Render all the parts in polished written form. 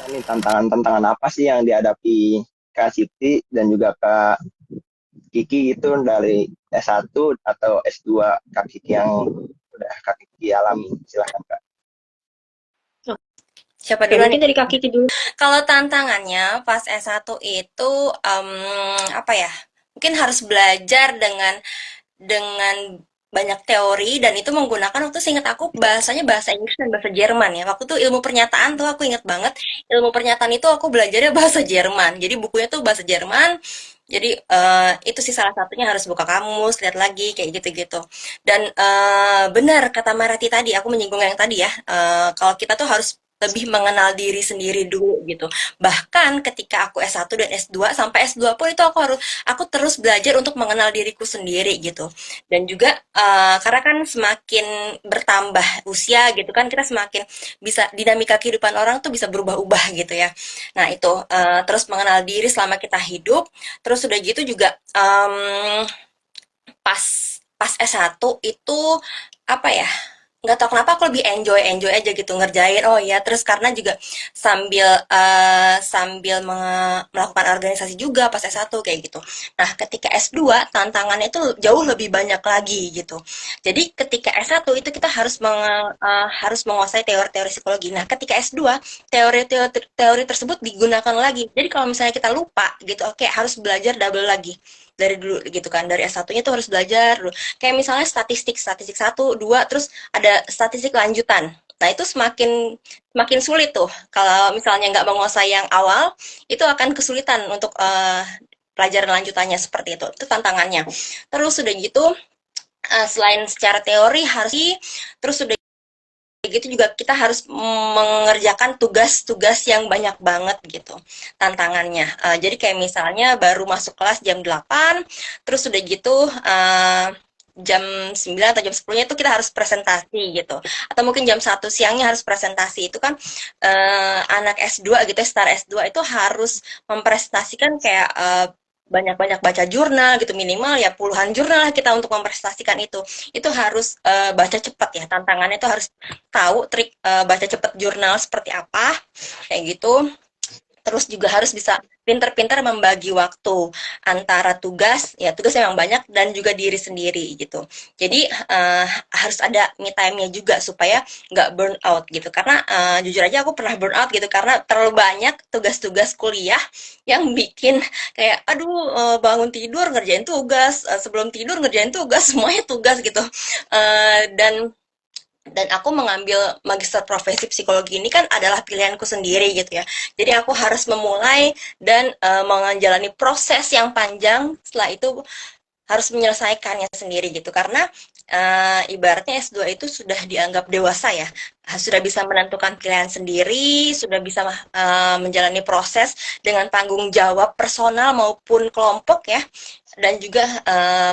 Ini tantangan-tantangan apa sih yang dihadapi Kak Siti dan juga Kak Kiki itu dari S1 atau S2 Kak Kiki yang udah Kak Kiki alami? Silahkan Kak. Siapa Oke, duluan mungkin nih? dari Kak Kiki dulu. Kalau tantangannya pas S1 itu apa ya? Mungkin harus belajar dengan banyak teori dan itu menggunakan waktu seingat aku bahasanya bahasa Inggris dan bahasa Jerman ya. Waktu itu ilmu pernyataan tuh aku ingat banget. Ilmu pernyataan itu aku belajarnya bahasa Jerman. Jadi bukunya tuh bahasa Jerman. Jadi itu sih salah satunya harus buka kamus, lihat lagi kayak gitu-gitu. Dan benar kata Marati tadi, aku menyinggung yang tadi ya. Kalau kita tuh harus lebih mengenal diri sendiri dulu gitu. Bahkan ketika aku S1 dan S2 sampai S2 pun itu aku terus belajar untuk mengenal diriku sendiri gitu. Dan juga karena kan semakin bertambah usia gitu kan kita semakin bisa dinamika kehidupan orang tuh bisa berubah-ubah gitu ya. Nah, itu terus mengenal diri selama kita hidup, terus udah gitu juga pas pas S1 itu apa ya? Nggak tahu kenapa aku lebih enjoy enjoy aja gitu ngerjain oh ya terus karena juga sambil melakukan organisasi juga pas S1 kayak gitu. Nah, ketika S2 tantangannya itu jauh lebih banyak lagi gitu. Jadi ketika S1 itu kita harus menguasai teori-teori psikologi. Nah, ketika S2 teori tersebut digunakan lagi. Jadi kalau misalnya kita lupa gitu, oke harus belajar double lagi dari dulu gitu kan. Dari S1-nya tuh harus belajar dulu. Kayak misalnya statistik 1, 2, terus ada statistik lanjutan. Nah, itu semakin sulit tuh. Kalau misalnya nggak menguasai yang awal, itu akan kesulitan untuk pelajaran lanjutannya seperti itu. Itu tantangannya. Terus udah gitu, selain secara teori harus terus udah gitu juga kita harus mengerjakan tugas-tugas yang banyak banget gitu tantangannya. Jadi kayak misalnya baru masuk kelas jam 8, terus udah gitu jam 9 atau jam 10-nya itu kita harus presentasi gitu. Atau mungkin jam 1 siangnya harus presentasi. Itu kan anak S2 gitu ya, setara S2 itu harus mempresentasikan kayak banyak-banyak baca jurnal gitu minimal ya puluhan jurnal lah kita untuk mempresentasikan itu harus baca cepat ya tantangannya itu harus tahu trik baca cepat jurnal seperti apa kayak gitu. Terus juga harus bisa pinter-pinter membagi waktu antara tugas memang banyak dan juga diri sendiri gitu. Jadi harus ada me time-nya juga supaya nggak burn out gitu. Karena jujur aja aku pernah burn out gitu karena terlalu banyak tugas-tugas kuliah yang bikin kayak aduh bangun tidur ngerjain tugas, sebelum tidur ngerjain tugas, semuanya tugas gitu. Dan aku mengambil magister profesi psikologi ini kan adalah pilihanku sendiri gitu ya. Jadi aku harus memulai dan menjalani proses yang panjang. Setelah itu harus menyelesaikannya sendiri gitu karena ibaratnya S2 itu sudah dianggap dewasa ya, sudah bisa menentukan pilihan sendiri, sudah bisa menjalani proses dengan tanggung jawab personal maupun kelompok ya, dan juga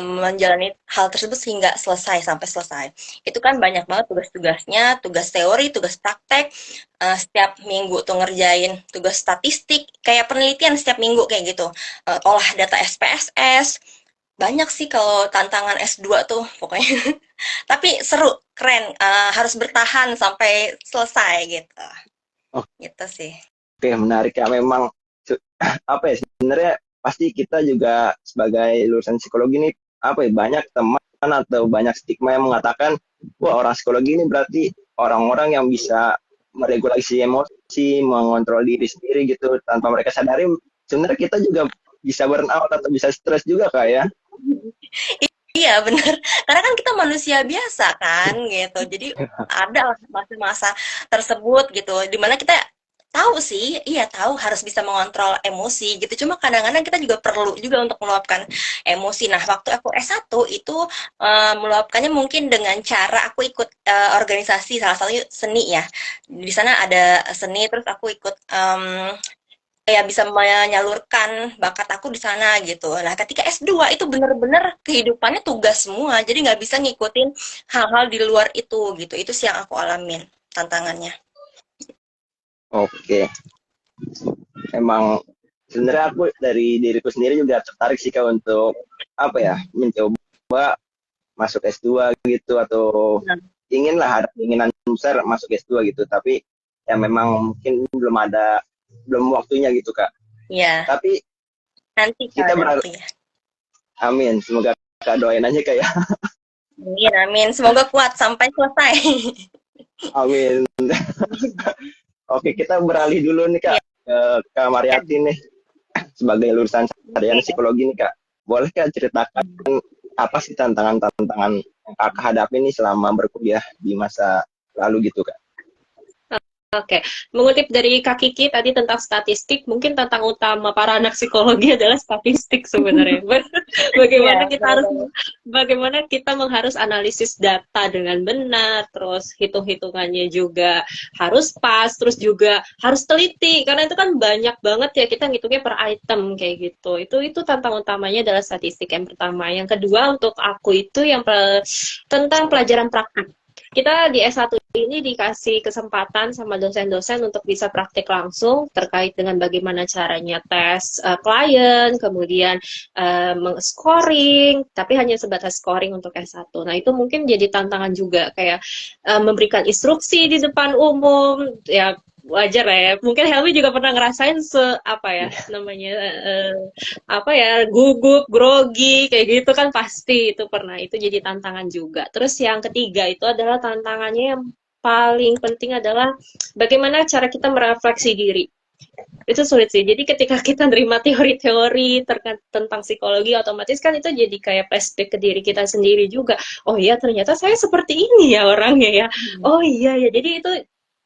menjalani hal tersebut sehingga sampai selesai. Itu kan banyak banget tugas-tugasnya, tugas teori, tugas praktek, setiap minggu tuh ngerjain tugas statistik, kayak penelitian setiap minggu kayak gitu, olah data SPSS, banyak sih kalau tantangan S2 tuh pokoknya. Tapi seru, keren, harus bertahan sampai selesai gitu. Gitu sih. Oke, menarik ya. Memang apa ya sebenarnya pasti kita juga sebagai lulusan psikologi ini apa ya banyak teman atau banyak stigma yang mengatakan wah orang psikologi ini berarti orang-orang yang bisa meregulasi emosi, mengontrol diri sendiri gitu tanpa mereka sadari sebenarnya kita juga bisa burn out atau bisa stres juga kak ya. Iya bener, karena kan kita manusia biasa kan gitu. Jadi ada lah masa-masa tersebut gitu, dimana kita tahu sih, iya tahu harus bisa mengontrol emosi gitu. Cuma kadang-kadang kita juga perlu juga untuk meluapkan emosi. Nah, waktu aku S1 itu meluapkannya mungkin dengan cara aku ikut organisasi salah satunya seni ya. Di sana ada seni, terus aku ikut kayak bisa menyalurkan bakat aku di sana gitu. Nah, ketika S2 itu bener-bener kehidupannya tugas semua, jadi nggak bisa ngikutin hal-hal di luar itu gitu. Itu sih yang aku alamin tantangannya. Oke, emang sebenarnya aku dari diriku sendiri juga tertarik sih kak untuk apa ya mencoba masuk S2 gitu atau Nah, inginlah ada keinginan besar masuk S2 gitu tapi ya memang mungkin belum ada belum waktunya gitu Kak. Iya, Tapi nanti kalau kita ada waktu ya. amin, semoga Kak doain aja Kak ya. Amin, amin. Semoga kuat sampai selesai. Amin. Oke, kita beralih dulu nih Kak Iya, ke Kak Mariati nih sebagai lulusan sarjana oke. psikologi nih Kak. Boleh Kak ceritakan apa sih tantangan-tantangan yang Kakak hadapi nih selama berkuliah di masa lalu gitu Kak? Oke, mengutip dari Kak Kiki tadi tentang statistik, mungkin tentang utama para anak psikologi adalah statistik sebenarnya. Iya, Bagaimana kita benar harus, banget. bagaimana kita mengharus analisis data dengan benar, terus hitung-hitungannya juga harus pas, terus juga harus teliti, karena itu kan banyak banget ya kita ngitungnya per item kayak gitu. Itu tantangan utamanya adalah statistik yang pertama. Yang kedua untuk aku itu yang tentang pelajaran praktik. Kita di S1 ini dikasih kesempatan sama dosen-dosen untuk bisa praktik langsung terkait dengan bagaimana caranya tes klien, kemudian scoring, tapi hanya sebatas scoring untuk S1. Nah, itu mungkin jadi tantangan juga kayak memberikan instruksi di depan umum, ya wajar lah ya. Mungkin Helmi juga pernah ngerasain apa ya namanya apa ya gugup, grogi kayak gitu kan pasti itu pernah. Itu jadi tantangan juga. Terus yang ketiga itu adalah tantangannya yang paling penting adalah bagaimana cara kita merefleksi diri. Itu sulit sih. Jadi ketika kita nerima teori-teori tentang psikologi, otomatis kan itu jadi kayak flashback ke diri kita sendiri juga. Oh iya, ternyata saya seperti ini ya orangnya ya. Oh iya ya. Jadi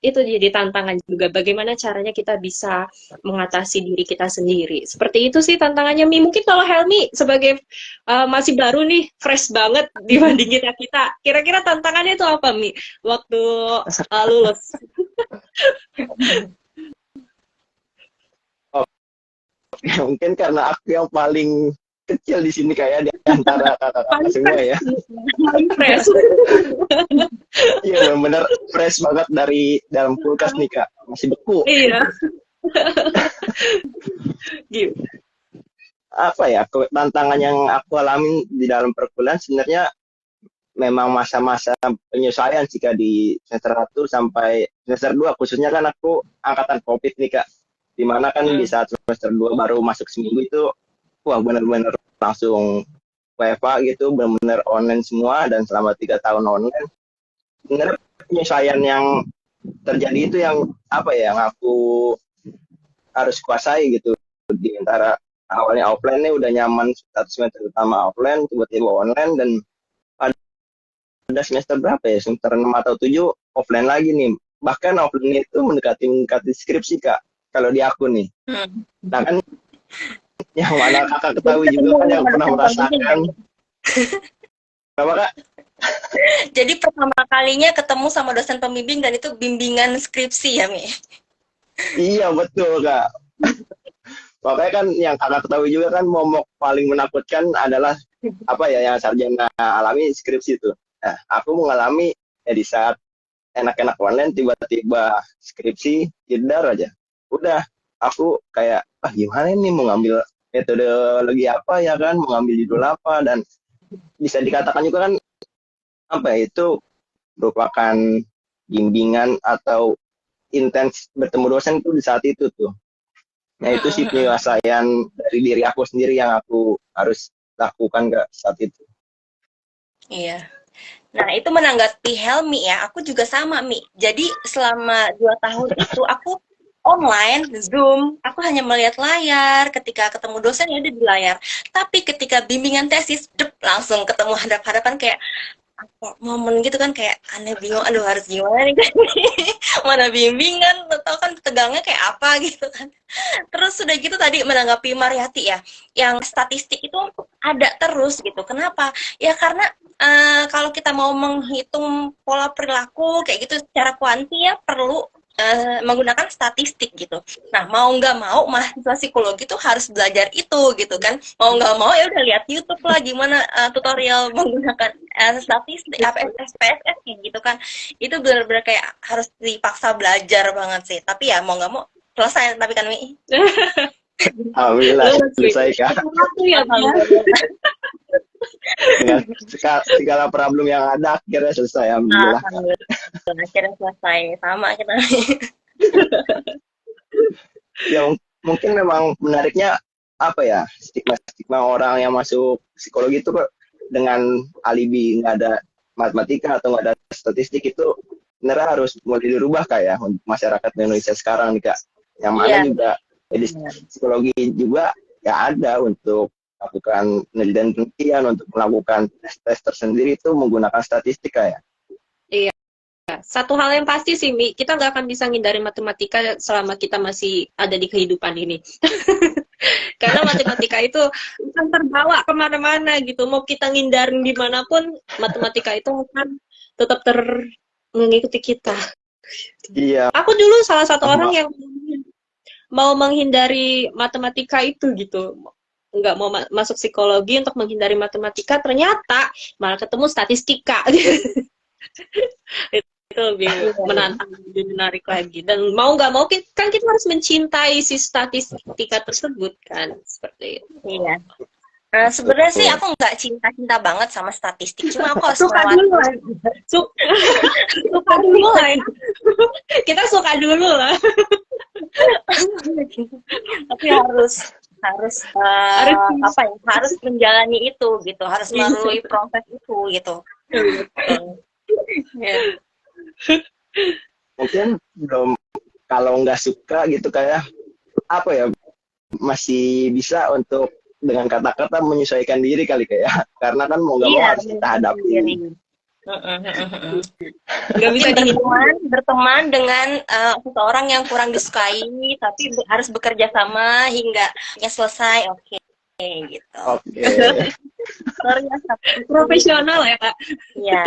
itu jadi tantangan juga. Bagaimana caranya kita bisa mengatasi diri kita sendiri. Seperti itu sih tantangannya Mi. Mungkin kalau Helmi sebagai masih baru nih, fresh banget dibanding kita. Kira-kira tantangannya itu apa Mi? Waktu lulus. Mungkin karena aku yang paling kecil di sini kayak di antara kakak-kakak Paling semua ya. paling fresh. Iya benar-benar fresh banget dari dalam kulkas nih Kak. Masih beku. Iya, gitu. Apa ya, tantangan yang aku alami di dalam perkuliahan sebenarnya memang masa-masa penyesuaian sih Kak di semester 1 sampai semester 2 khususnya kan aku angkatan Covid nih Kak. Dimana kan di Hmm. saat semester 2 baru masuk seminggu itu wah benar-benar langsung WFA gitu, benar-benar online semua dan selama 3 tahun online. Sebenarnya penyesuaian yang terjadi itu yang apa ya yang aku harus kuasai gitu di antara awalnya offline nih udah nyaman satu semester pertama offline tiba-tiba online dan ada semester berapa ya semester 6 atau 7 offline lagi nih bahkan offline itu mendekati skripsi Kak kalau di aku nih Hmm. nah kan yang mana kakak Jadi ketahui ketemu juga kan yang sama pernah dosen pembimbing merasakan kan? apa Kak. Jadi pertama kalinya ketemu sama dosen pembimbing dan itu bimbingan skripsi ya, Mi? Iya betul Kak, makanya kan yang kakak ketahui juga kan momok paling menakutkan adalah apa ya yang sarjana alami skripsi itu. Nah, aku mengalami ya di saat enak-enak online tiba-tiba skripsi jedar aja. Udah aku kayak gimana nih mau ngambil metodologi apa ya kan, mau ngambil judul apa dan bisa dikatakan juga kan apa ya, itu merupakan bimbingan atau intens bertemu dosen tuh di saat itu tuh. Nah itu sih penyelesaian dari diri aku sendiri yang aku harus lakukan ke saat itu. Iya. Nah, itu menanggapi Helmi ya, aku juga sama, Mi. Jadi selama 2 tahun itu aku online, Zoom, aku hanya melihat layar, ketika ketemu dosen ya udah di layar. Tapi ketika bimbingan tesis, langsung ketemu hadap-hadapan kayak apa momen gitu kan kayak aneh bingung aduh harus gimana nih kan mana bimbingan atau kan tegangnya kayak apa gitu kan terus sudah gitu tadi menanggapi Mariati ya yang statistik itu ada terus gitu kenapa ya karena kalau kita mau menghitung pola perilaku kayak gitu secara kuanti ya perlu menggunakan statistik gitu. Nah mau nggak mau mahasiswa psikologi tuh harus belajar itu gitu kan. Mau nggak mau ya udah lihat YouTube lah gimana tutorial menggunakan statistik apa SPSS gitu kan. Itu benar-benar kayak harus dipaksa belajar banget sih. Tapi ya mau nggak mau selesai tapi kan Mi. Alhamdulillah Lulus, Mi. selesai Kak. Satu ya, Mi. Alhamdulillah. Dengan segala problem yang ada akhirnya selesai. Alhamdulillah Kak. Alhamdulillah akhirnya selesai sama kita. emang menariknya apa ya, stigma orang yang masuk psikologi itu kok dengan alibi nggak ada matematika atau nggak ada statistik itu sebenarnya harus mulai dirubah Kak ya untuk masyarakat Indonesia sekarang nih Kak. Yang mana Iya. juga jadi psikologi juga ya ada untuk melakukan penelitian untuk melakukan tes tersendiri itu menggunakan statistik Kak ya. Satu hal yang pasti sih, Mi, kita nggak akan bisa ngindari matematika selama kita masih ada di kehidupan ini. Karena matematika itu akan terbawa kemana-mana gitu. Mau kita ngindarin dimanapun, matematika itu akan tetap mengikuti kita. Iya. Aku dulu salah satu orang yang mau menghindari matematika itu gitu. Nggak mau masuk psikologi untuk menghindari matematika, ternyata malah ketemu statistika. Itu lebih menantang, lebih menarik lagi. Dan mau nggak mau kan kita harus mencintai si statistika tersebut kan, seperti itu. Iya. Nah, sebenarnya sih aku nggak cinta-cinta banget sama statistik, cuma aku harus Suka melewati. dulu lah. Suka dulu lah. Kita suka dulu lah. Tapi harus apa ya, harus menjalani itu gitu, harus melalui proses itu gitu. Ya. Mungkin belum, kalau nggak suka gitu kayak apa ya, masih bisa untuk dengan kata-kata menyesuaikan diri kali kayak, karena kan mau nggak mau harus kita hadapi. Nggak bisa berteman dengan seseorang yang kurang disukai, tapi harus bekerja sama hingga selesai. Oke, gitu. Oke. Luar biasa. profesional ya Kak. Iya.